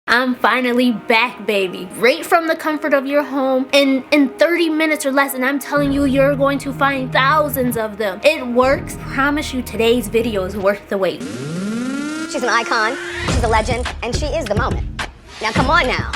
I'm finally back, baby. Right from the comfort of your home in 30 minutes or less, and I'm telling you, you're going to find thousands of them. It works. Promise you, today's video is worth the wait. She's an icon, she's a legend, and she is the moment. Now come on now.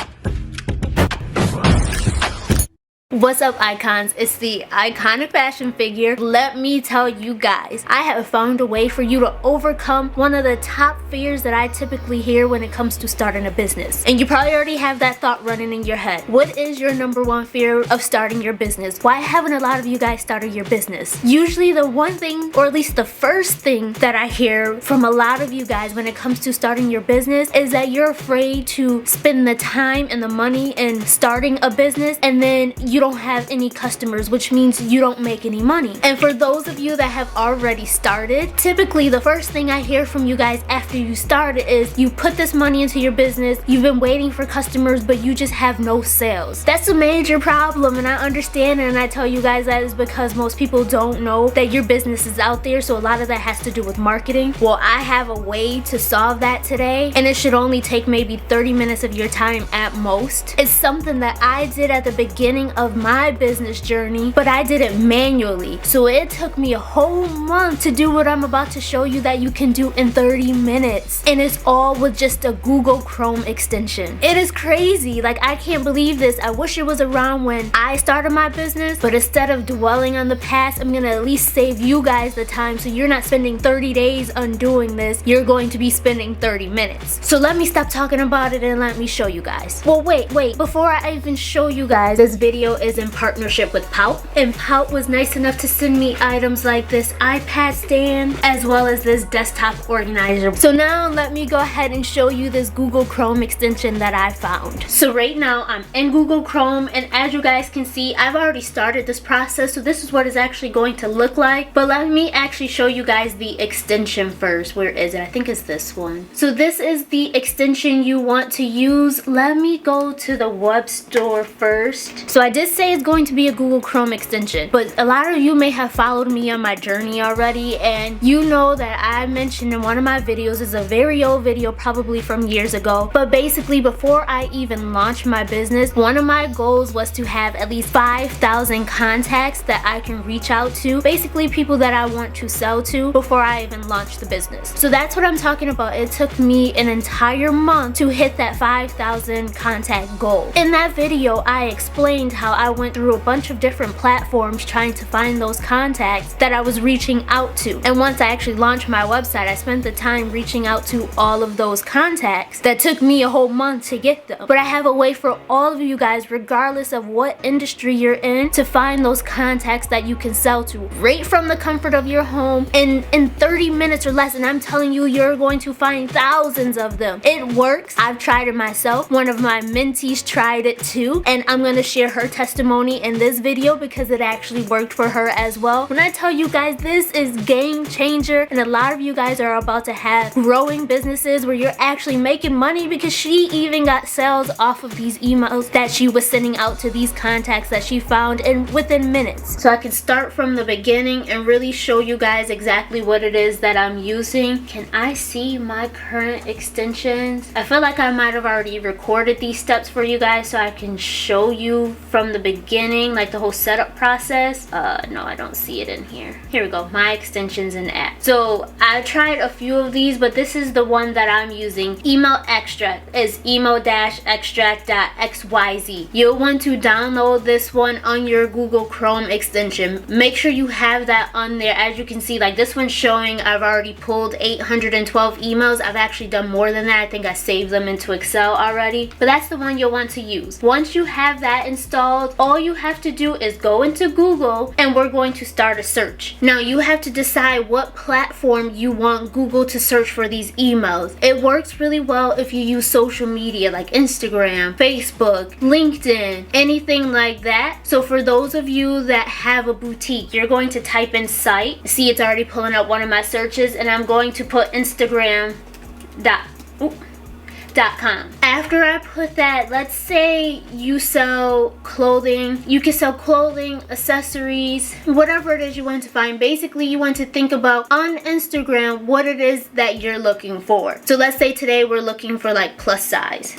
What's up, icons? It's the iconic fashion figure. Let me tell you guys, I have found a way for you to overcome one of the top fears that I typically hear when it comes to starting a business. And you probably already have that thought running in your head. What is your number one fear of starting your business? Why haven't a lot of you guys started your business? Usually the one thing, or at least the first thing that I hear from a lot of you guys when it comes to starting your business is that you're afraid to spend the time and the money in starting a business, and then you don't have any customers, which means you don't make any money. And for those of you that have already started, typically the first thing I hear from you guys after you started is you put this money into your business, you've been waiting for customers, but you just have no sales. That's a major problem, and I understand, and I tell you guys that is because most people don't know that your business is out there, so a lot of that has to do with marketing. Well, I have a way to solve that today, and it should only take maybe 30 minutes of your time at most. It's something that I did at the beginning of my business journey, but I did it manually. So it took me a whole month to do what I'm about to show you that you can do in 30 minutes. And it's all with just a Google Chrome extension. It is crazy. Like, I can't believe this. I wish it was around when I started my business, but instead of dwelling on the past, I'm gonna at least save you guys the time, so you're not spending 30 days undoing this. You're going to be spending 30 minutes. So let me stop talking about it and let me show you guys. Well, wait. Before I even show you guys, this video is in partnership with Pout, and Pout was nice enough to send me items like this iPad stand as well as this desktop organizer. So now let me go ahead and show you this Google Chrome extension that I found. So right now I'm in Google Chrome, and as you guys can see, I've already started this process, so this is what it's actually going to look like. But let me actually show you guys the extension first. Where is it? I think it's this one. So this is the extension you want to use. Let me go to the web store first. So I did say it's going to be a Google Chrome extension, but a lot of you may have followed me on my journey already, and you know that I mentioned in one of my videos, is a very old video, probably from years ago, but basically before I even launched my business, one of my goals was to have at least 5,000 contacts that I can reach out to, basically people that I want to sell to, before I even launch the business. So that's what I'm talking about. It took me an entire month to hit that 5,000 contact goal. In that video, I explained how I went through a bunch of different platforms trying to find those contacts that I was reaching out to. And once I actually launched my website, I spent the time reaching out to all of those contacts that took me a whole month to get them. But I have a way for all of you guys, regardless of what industry you're in, to find those contacts that you can sell to right from the comfort of your home in 30 minutes or less. And I'm telling you, you're going to find thousands of them. It works. I've tried it myself. One of my mentees tried it too, and I'm going to share her testimony in this video because it actually worked for her as well. When I tell you guys, this is game changer, and a lot of you guys are about to have growing businesses where you're actually making money, because she even got sales off of these emails that she was sending out to these contacts that she found within minutes. So I can start from the beginning and really show you guys exactly what it is that I'm using. Can I see my current extensions? I feel like I might have already recorded these steps for you guys so I can show you from the beginning, like the whole setup process. No, I don't see it in here. Here we go, my extensions and app. So I tried a few of these, but this is the one that I'm using. Email extract is email-extract.xyz. You'll want to download this one on your Google Chrome extension. Make sure you have that on there. As you can see, like this one's showing I've already pulled 812 emails. I've actually done more than that. I think I saved them into Excel already, but that's the one you'll want to use. Once you have that installed, all you have to do is go into Google, and we're going to start a search. Now you have to decide what platform you want Google to search for these emails. It works really well if you use social media like Instagram, Facebook, LinkedIn, anything like that. So for those of you that have a boutique, you're going to type in site. See, it's already pulling up one of my searches, and I'm going to put Instagram.com. After I put that, let's say you sell clothing. You can sell clothing, accessories, whatever it is you want to find. Basically, you want to think about on Instagram what it is that you're looking for. So let's say today we're looking for like plus size.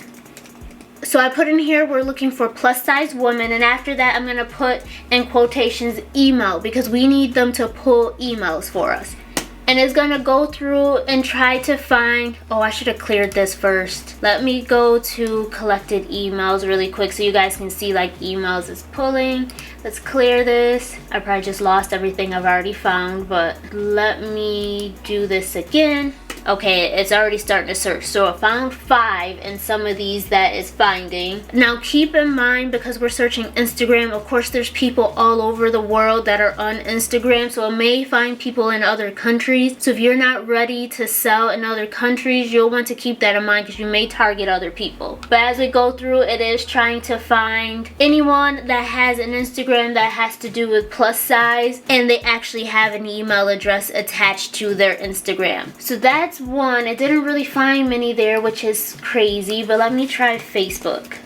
So I put in here, we're looking for plus size woman, and after that I'm gonna put in quotations email, because we need them to pull emails for us. And it's gonna go through and try to find, oh, I should have cleared this first. Let me go to collected emails really quick so you guys can see like emails is pulling. Let's clear this. I probably just lost everything I've already found, but let me do this again. Okay, it's already starting to search. So I found 5 in some of these that it's finding. Now keep in mind, because we're searching Instagram, of course there's people all over the world that are on Instagram, so it may find people in other countries. So if you're not ready to sell in other countries, you'll want to keep that in mind, because you may target other people. But as we go through, it is trying to find anyone that has an Instagram that has to do with plus size and they actually have an email address attached to their Instagram. So that's one. It didn't really find many there, which is crazy, but let me try Facebook.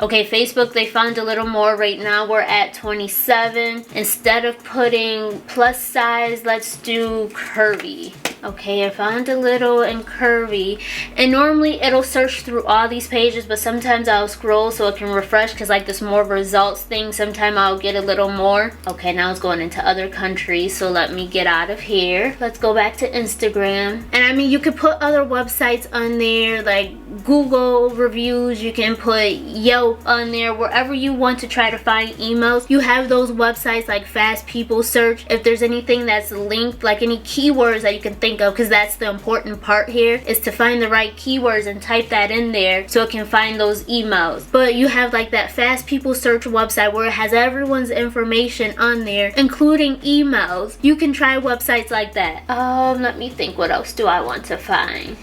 Okay, Facebook, they found a little more. Right now we're at 27. Instead of putting plus size, let's do curvy. Okay, I found a little in curvy, and normally it'll search through all these pages, but sometimes I'll scroll so it can refresh, because like this more results thing, sometimes I'll get a little more. Okay, now it's going into other countries, so let me get out of here. Let's go back to Instagram. And I mean, you could put other websites on there, like Google reviews, you can put Yelp on there, wherever you want to try to find emails. You have those websites like Fast People Search. If there's anything that's linked, like any keywords that you can think of, because that's the important part here, is to find the right keywords and type that in there so it can find those emails. But you have like that Fast People Search website where it has everyone's information on there, including emails. You can try websites like that. Let me think, what else do I want to find?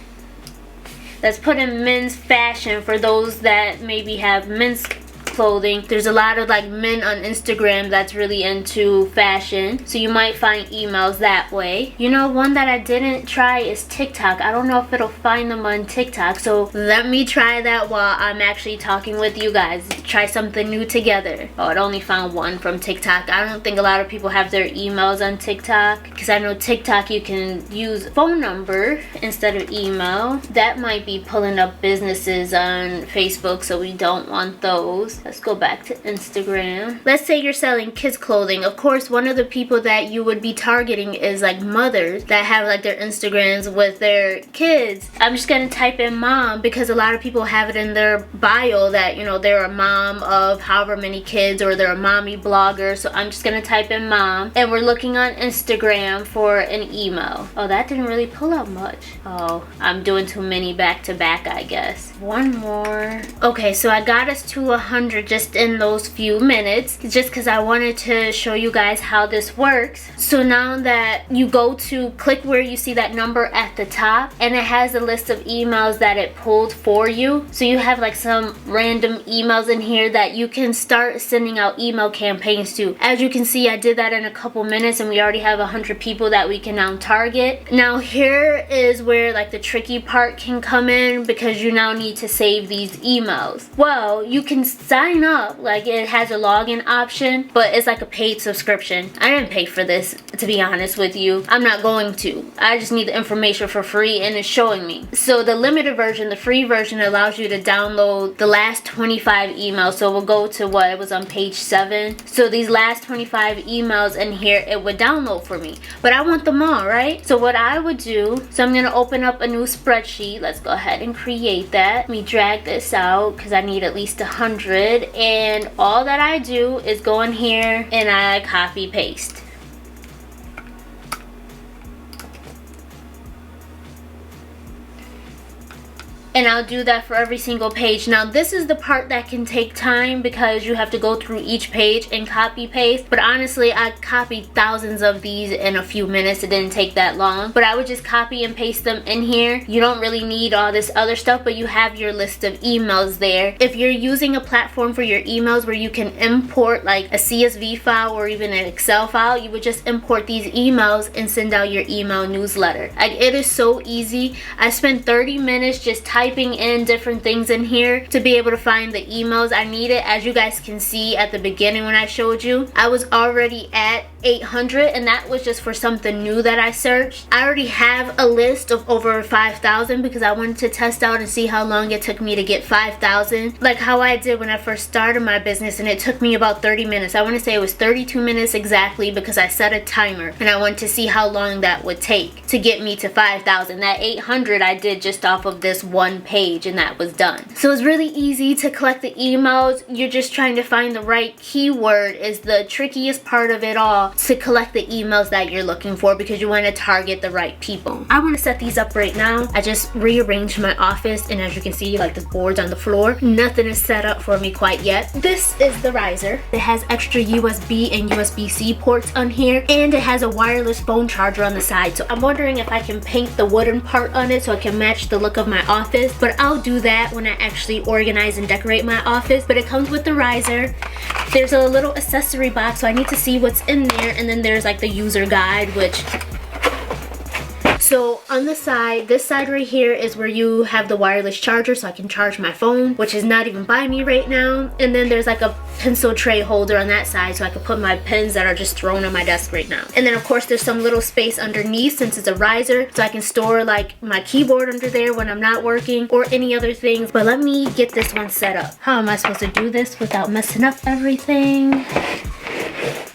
Let's put in men's fashion for those that maybe have men's clothing. There's a lot of like men on Instagram that's really into fashion, so you might find emails that way. You know, one that I didn't try is TikTok. I don't know if it'll find them on TikTok, so let me try that while I'm actually talking with you guys. Try something new together. Oh, it only found one from TikTok. I don't think a lot of people have their emails on TikTok, because I know TikTok you can use phone number instead of email. That might be pulling up businesses on Facebook, so we don't want those. Let's go back to Instagram. Let's say you're selling kids clothing. Of course, one of the people that you would be targeting is like mothers that have like their Instagrams with their kids. I'm just gonna type in mom, because a lot of people have it in their bio that, you know, they're a mom of however many kids, or they're a mommy blogger. So I'm just gonna type in mom, and we're looking on Instagram for an email. Oh, that didn't really pull up much. Oh, I'm doing too many back to back, I guess. One more. Okay, so I got us to 100 just in those few minutes, just because I wanted to show you guys how this works. So now that you go to click where you see that number at the top, and it has a list of emails that it pulled for you. So you have like some random emails in here that you can start sending out email campaigns to. As you can see, I did that in a couple minutes, and we already have 100 people that we can now target. Now here is where like the tricky part can come in, because you now need to save these emails. Well, you can sign up, like it has a login option, but it's like a paid subscription. I didn't pay for this, to be honest with you. I'm not going to. I just need the information for free, and it's showing me. So the limited version, the free version, allows you to download the last 25 emails. So we'll go to what it was on page 7. So these last 25 emails in here, it would download for me, but I want them all, right? So what I would do, so I'm gonna open up a new spreadsheet. Let's go ahead and create that. Let me drag this out, because I need at least 100, and all that I do is go in here and I copy paste. And I'll do that for every single page. Now this is the part that can take time, because you have to go through each page and copy paste. But honestly, I copied thousands of these in a few minutes. It didn't take that long. But I would just copy and paste them in here. You don't really need all this other stuff, but you have your list of emails there. If you're using a platform for your emails where you can import like a CSV file or even an Excel file, you would just import these emails and send out your email newsletter. Like, it is so easy. I spent 30 minutes just typing in different things in here to be able to find the emails I needed. As you guys can see at the beginning when I showed you, I was already at 800, and that was just for something new that I searched. I already have a list of over 5,000 because I wanted to test out and see how long it took me to get 5,000, like how I did when I first started my business, and it took me about 30 minutes. I want to say it was 32 minutes exactly because I set a timer and I wanted to see how long that would take to get me to 5,000. That 800 I did just off of this one page, and that was done. So it's really easy to collect the emails. You're just trying to find the right keyword is the trickiest part of it all, to collect the emails that you're looking for, because you want to target the right people. I want to set these up right now. I just rearranged my office, and as you can see, like the boards on the floor, nothing is set up for me quite yet. This is the riser. It has extra USB and USB-C ports on here, and it has a wireless phone charger on the side. So I'm wondering if I can paint the wooden part on it so it can match the look of my office, but I'll do that when I actually organize and decorate my office. But it comes with the riser. There's a little accessory box, so I need to see what's in there, and then there's like the user guide, which, so on the side, this side right here is where you have the wireless charger so I can charge my phone, which is not even by me right now. And then there's like a pencil tray holder on that side so I can put my pens that are just thrown on my desk right now. And then of course there's some little space underneath since it's a riser, so I can store like my keyboard under there when I'm not working or any other things. But let me get this one set up. How am I supposed to do this without messing up everything?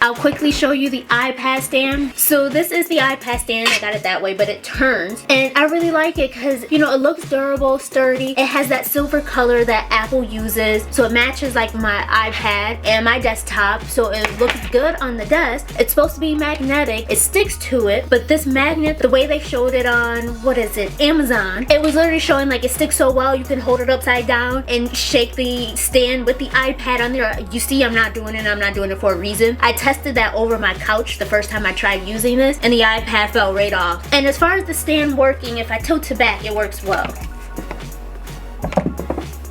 I'll quickly show you the iPad stand. So this is the iPad stand. I got it that way, but it turns. And I really like it because, you know, it looks durable, sturdy. It has that silver color that Apple uses. So it matches like my iPad and my desktop. So it looks good on the desk. It's supposed to be magnetic. It sticks to it. But this magnet, the way they showed it on, what is it, Amazon, it was literally showing like it sticks so well you can hold it upside down and shake the stand with the iPad on there. You see, I'm not doing it. I'm not doing it for a reason. I tested that over my couch the first time I tried using this, and the iPad fell right off. And as far as the stand working, if I tilt it back, it works well.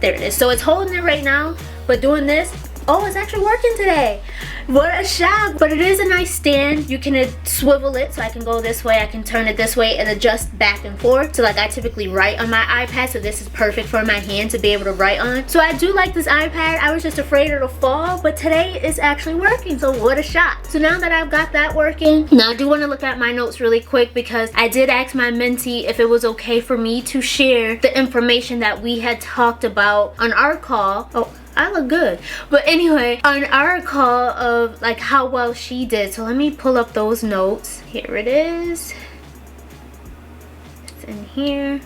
There it is. So it's holding it right now, but doing this, oh, it's actually working today. What a shock. But it is a nice stand. You can swivel it so I can go this way, I can turn it this way and adjust back and forth. So like I typically write on my iPad, so this is perfect for my hand to be able to write on. So I do like this iPad. I was just afraid it'll fall, but today it's actually working, so what a shock. So now that I've got that working, now I do want to look at my notes really quick because I did ask my mentee if it was okay for me to share the information that we had talked about on our call. Oh, I look good. But anyway, on our call of like how well she did. So let me pull up those notes. Here it is. It's in here.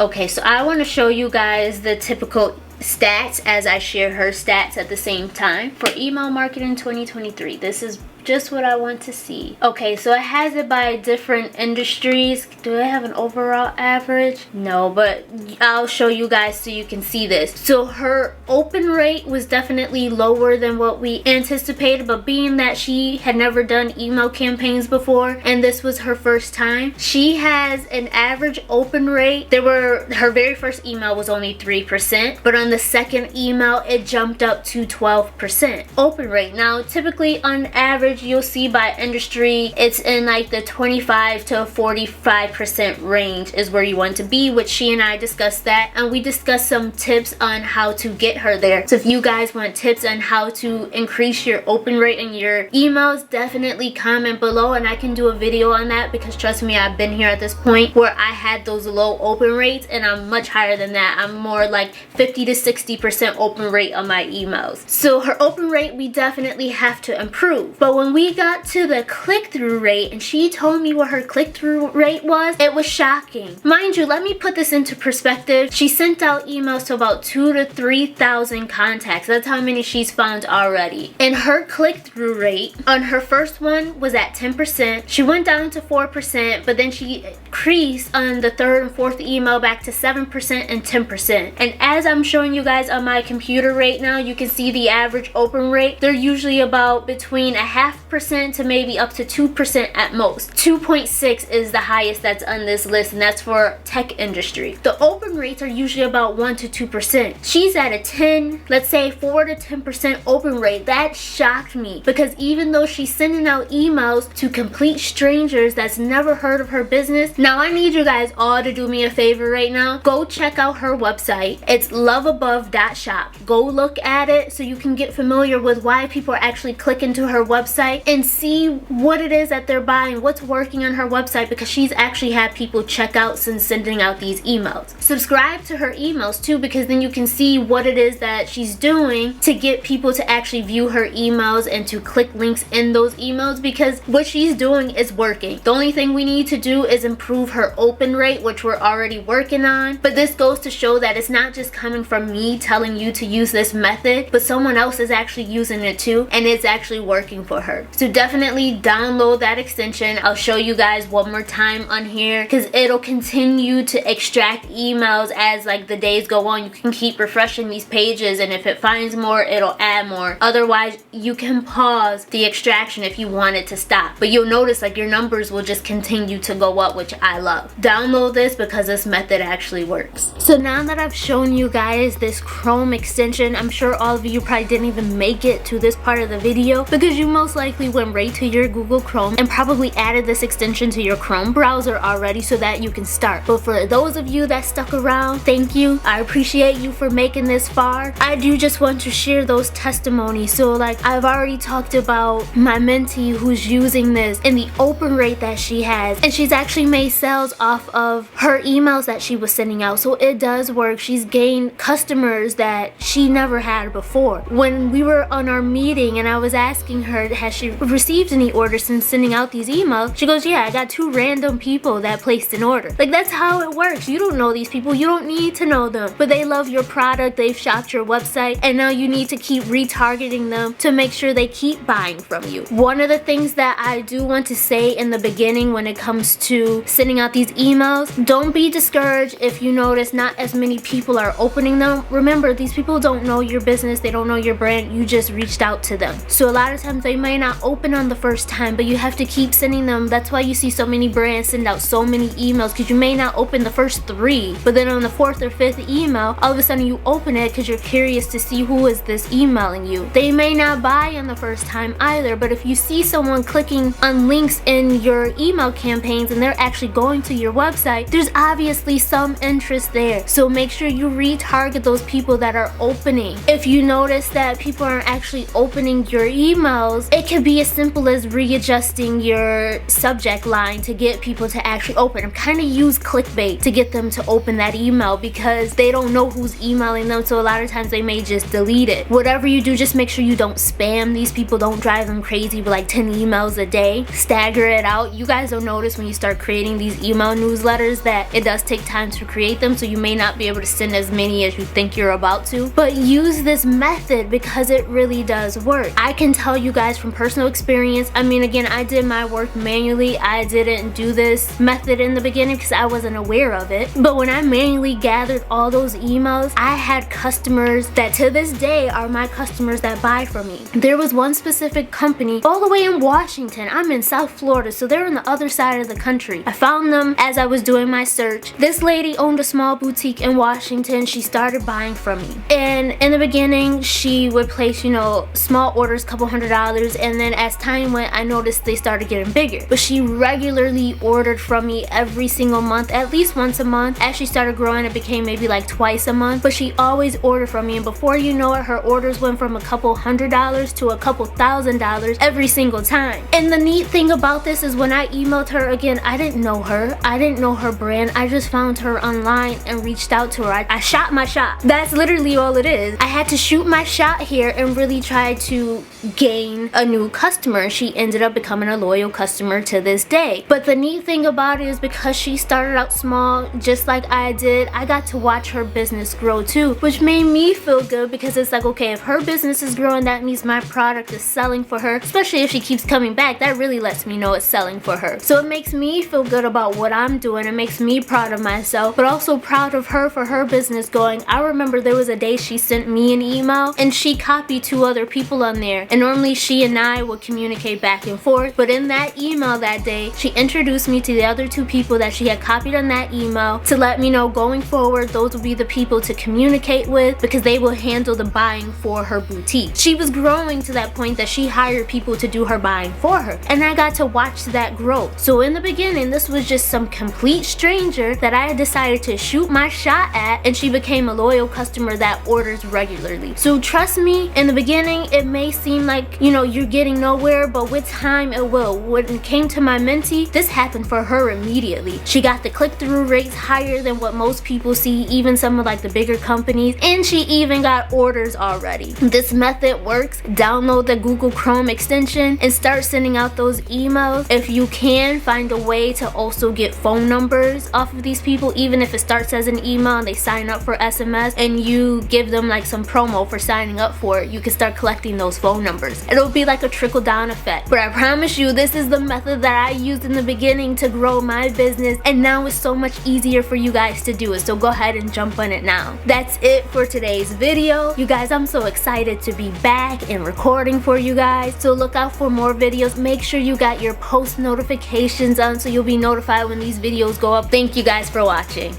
Okay, so I want to show you guys the typical stats as I share her stats at the same time. For email marketing 2023, this is just what I want to see. Okay, so it has it by different industries. Do I have an overall average? No, but I'll show you guys so you can see this. So her open rate was definitely lower than what we anticipated, but being that she had never done email campaigns before and this was her first time, she has an average open rate. Her very first email was only 3%, but on the second email it jumped up to 12% open rate. Now typically on average you'll see by industry it's in like the 25 to 45% range is where you want to be, which she and I discussed that, and we discussed some tips on how to get her there. So if you guys want tips on how to increase your open rate in your emails, definitely comment below and I can do a video on that, because trust me, I've been here at this point where I had those low open rates and I'm much higher than that. I'm more like 50 to 60% open rate on my emails. So her open rate we definitely have to improve. But when we got to the click-through rate and she told me what her click-through rate was, it was shocking. Mind you, let me put this into perspective. She sent out emails to about 2,000 to 3,000 contacts. That's how many she's found already. And her click-through rate on her first one was at 10%. She went down to 4%, but then she increased on the third and fourth email back to 7% and 10%. And as I'm showing you guys on my computer right now, you can see the average open rate. They're usually about between 0.5% to maybe up to 2% at most. 2.6 is the highest that's on this list, and that's for tech industry. The open rates are usually about 1 to 2%. She's at a 10, let's say 4 to 10% open rate. That shocked me, because even though she's sending out emails to complete strangers that's never heard of her business, now I need you guys all to do me a favor right now. Go check out her website. It's loveabove.shop. Go look at it so you can get familiar with why people are actually clicking to her website website and see what it is that they're buying, what's working on her website, because she's actually had people check out since sending out these emails. Subscribe to her emails too, because then you can see what it is that she's doing to get people to actually view her emails and to click links in those emails, because what she's doing is working. The only thing we need to do is improve her open rate, which we're already working on. But this goes to show that it's not just coming from me telling you to use this method, but someone else is actually using it too, and it's actually working for her. So definitely download that extension. I'll show you guys one more time on here, because it'll continue to extract emails as like the days go on. You can keep refreshing these pages, and if it finds more, it'll add more. Otherwise, you can pause the extraction if you want it to stop, but you'll notice like your numbers will just continue to go up, which I love. Download this because this method actually works. So now that I've shown you guys this Chrome extension, I'm sure all of you probably didn't even make it to this part of the video because you most likely went right to your Google Chrome and probably added this extension to your Chrome browser already so that you can start. But for those of you that stuck around, thank you. I appreciate you for making this far. I do just want to share those testimonies. So like I've already talked about my mentee who's using this and the open rate that she has, and she's actually made sales off of her emails that she was sending out. So it does work. She's gained customers that she never had before. When we were on our meeting and I was asking her, has she received any orders since sending out these emails, she goes, yeah, I got 2 random people that placed an order. Like, that's how it works. You don't know these people, you don't need to know them, but they love your product, they've shopped your website, and now you need to keep retargeting them to make sure they keep buying from you. One of the things that I do want to say in the beginning when it comes to sending out these emails, don't be discouraged if you notice not as many people are opening them. Remember, these people don't know your business, they don't know your brand, you just reached out to them. So a lot of times they may not open on the first time, but you have to keep sending them. That's why you see so many brands send out so many emails, because you may not open the first 3, but then on the 4th or 5th email, all of a sudden you open it because you're curious to see who is this emailing you. They may not buy on the first time either, but if you see someone clicking on links in your email campaigns and they're actually going to your website, there's obviously some interest there. So make sure you retarget those people that are opening. If you notice that people aren't actually opening your emails, it can be as simple as readjusting your subject line to get people to actually open. I'm kind of use clickbait to get them to open that email because they don't know who's emailing them, so a lot of times they may just delete it. Whatever you do, just make sure you don't spam these people. Don't drive them crazy with like 10 emails a day. Stagger it out. You guys will notice when you start creating these email newsletters that it does take time to create them, so you may not be able to send as many as you think you're about to, but use this method because it really does work. I can tell you guys from personal experience. I mean, again, I did my work manually. I didn't do this method in the beginning because I wasn't aware of it, but when I manually gathered all those emails, I had customers that to this day are my customers that buy from me. There was one specific company all the way in Washington. I'm in South Florida, so they're on the other side of the country. I found them as I was doing my search. This lady owned a small boutique in Washington. She started buying from me, and in the beginning she would place, you know, small orders, couple $100, and then as time went, I noticed they started getting bigger. But she regularly ordered from me every single month, at least once a month. As she started growing, it became maybe like twice a month, but she always ordered from me, and before you know it, her orders went from a couple $100 to a couple $1,000 every single time. And the neat thing about this is when I emailed her, again, I didn't know her, I didn't know her brand, I just found her online and reached out to her. I shot my shot. That's literally all it is. I had to shoot my shot here and really try to gain a new customer. She ended up becoming a loyal customer to this day. But the neat thing about it is because she started out small, just like I did, I got to watch her business grow too, which made me feel good because it's like, okay, if her business is growing, that means my product is selling for her, especially if she keeps coming back. That really lets me know it's selling for her. So it makes me feel good about what I'm doing. It makes me proud of myself, but also proud of her for her business going. I remember there was a day she sent me an email and she copied 2 other people on there, and normally she and I would communicate back and forth, but in that email that day, she introduced me to the other 2 people that she had copied on that email to let me know going forward those will be the people to communicate with because they will handle the buying for her boutique. She was growing to that point that she hired people to do her buying for her, and I got to watch that growth. So in the beginning, this was just some complete stranger that I decided to shoot my shot at, and she became a loyal customer that orders regularly. So trust me, in the beginning it may seem like, you know, you're getting nowhere, but with time it will. When it came to my mentee, this happened for her immediately. She got the click-through rates higher than what most people see, even some of like the bigger companies, and she even got orders already. This method works. Download the Google Chrome extension and start sending out those emails. If you can, find a way to also get phone numbers off of these people, even if it starts as an email and they sign up for SMS and you give them like some promo for signing up for it, you can start collecting those phone numbers. It'll be like a trickle-down effect. But I promise you, this is the method that I used in the beginning to grow my business, and now it's so much easier for you guys to do it. So go ahead and jump on it now. That's it for today's video. You guys, I'm so excited to be back and recording for you guys. So look out for more videos. Make sure you got your post notifications on so you'll be notified when these videos go up. Thank you guys for watching.